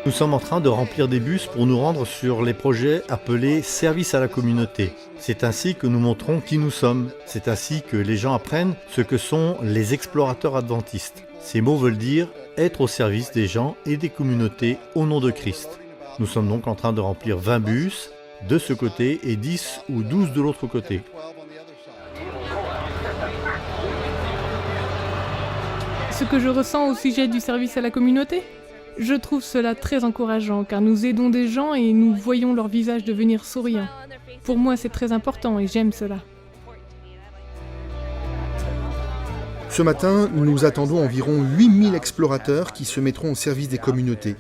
Nous sommes en train de remplir des bus pour nous rendre sur les projets appelés services à la communauté. C'est ainsi que nous montrons qui nous sommes. C'est ainsi que les gens apprennent ce que sont les explorateurs adventistes. Ces mots veulent dire être au service des gens et des communautés au nom de Christ. Nous sommes donc en train de remplir 20 bus de ce côté et 10 ou 12 de l'autre côté. Ce que je ressens au sujet du service à la communauté ? Je trouve cela très encourageant car nous aidons des gens et nous voyons leur visage devenir souriant. Pour moi, c'est très important et j'aime cela. Ce matin, nous attendons environ 8000 explorateurs qui se mettront au service des communautés.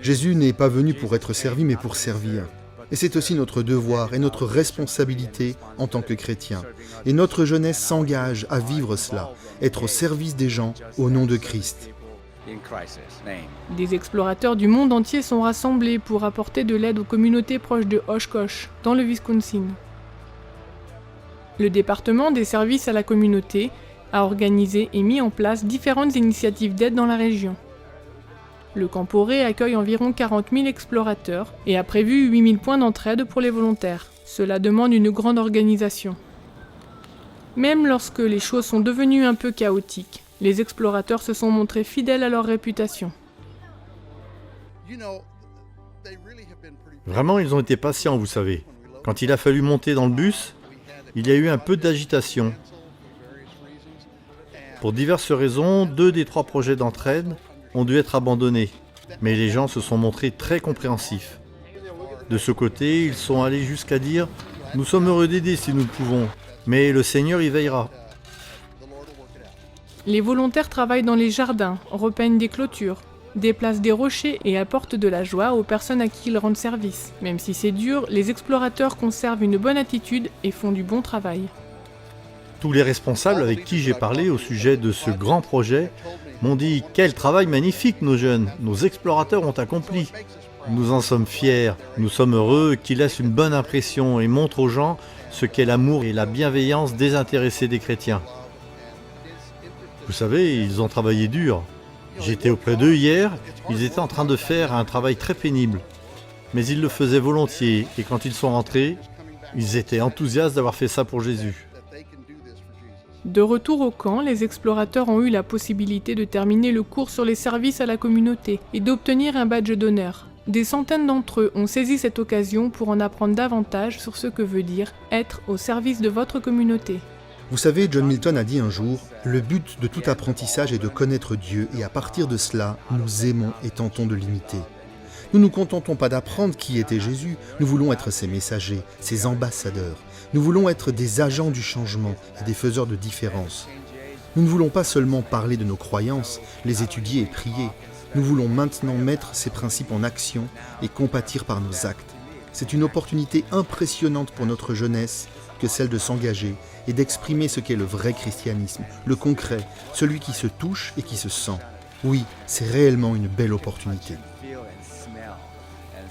Jésus n'est pas venu pour être servi, mais pour servir. Et c'est aussi notre devoir et notre responsabilité en tant que chrétiens. Et notre jeunesse s'engage à vivre cela, être au service des gens au nom de Christ. Des explorateurs du monde entier sont rassemblés pour apporter de l'aide aux communautés proches de Oshkosh, dans le Wisconsin. Le département des services à la communauté a organisé et mis en place différentes initiatives d'aide dans la région. Le Camp Poré accueille environ 40 000 explorateurs et a prévu 8 000 points d'entraide pour les volontaires. Cela demande une grande organisation. Même lorsque les choses sont devenues un peu chaotiques, les explorateurs se sont montrés fidèles à leur réputation. Vraiment, ils ont été patients, vous savez. Quand il a fallu monter dans le bus, il y a eu un peu d'agitation. Pour diverses raisons, 2 des 3 projets d'entraide ont dû être abandonnés, mais les gens se sont montrés très compréhensifs. De ce côté, ils sont allés jusqu'à dire « Nous sommes heureux d'aider si nous le pouvons, mais le Seigneur y veillera ». Les volontaires travaillent dans les jardins, repeignent des clôtures, déplacent des rochers et apportent de la joie aux personnes à qui ils rendent service. Même si c'est dur, les explorateurs conservent une bonne attitude et font du bon travail. Tous les responsables avec qui j'ai parlé au sujet de ce grand projet m'ont dit « Quel travail magnifique nos jeunes, nos explorateurs ont accompli !» Nous en sommes fiers, nous sommes heureux qu'ils laissent une bonne impression et montrent aux gens ce qu'est l'amour et la bienveillance désintéressée des chrétiens. Vous savez, ils ont travaillé dur. J'étais auprès d'eux hier, ils étaient en train de faire un travail très pénible. Mais ils le faisaient volontiers et quand ils sont rentrés, ils étaient enthousiastes d'avoir fait ça pour Jésus. De retour au camp, les explorateurs ont eu la possibilité de terminer le cours sur les services à la communauté et d'obtenir un badge d'honneur. Des centaines d'entre eux ont saisi cette occasion pour en apprendre davantage sur ce que veut dire être au service de votre communauté. Vous savez, John Milton a dit un jour « Le but de tout apprentissage est de connaître Dieu et à partir de cela, nous aimons et tentons de l'imiter. » Nous ne nous contentons pas d'apprendre qui était Jésus, nous voulons être ses messagers, ses ambassadeurs. Nous voulons être des agents du changement et des faiseurs de différence. Nous ne voulons pas seulement parler de nos croyances, les étudier et prier. Nous voulons maintenant mettre ces principes en action et compatir par nos actes. C'est une opportunité impressionnante pour notre jeunesse que celle de s'engager et d'exprimer ce qu'est le vrai christianisme, le concret, celui qui se touche et qui se sent. Oui, c'est réellement une belle opportunité.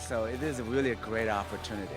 So it is really a great opportunity.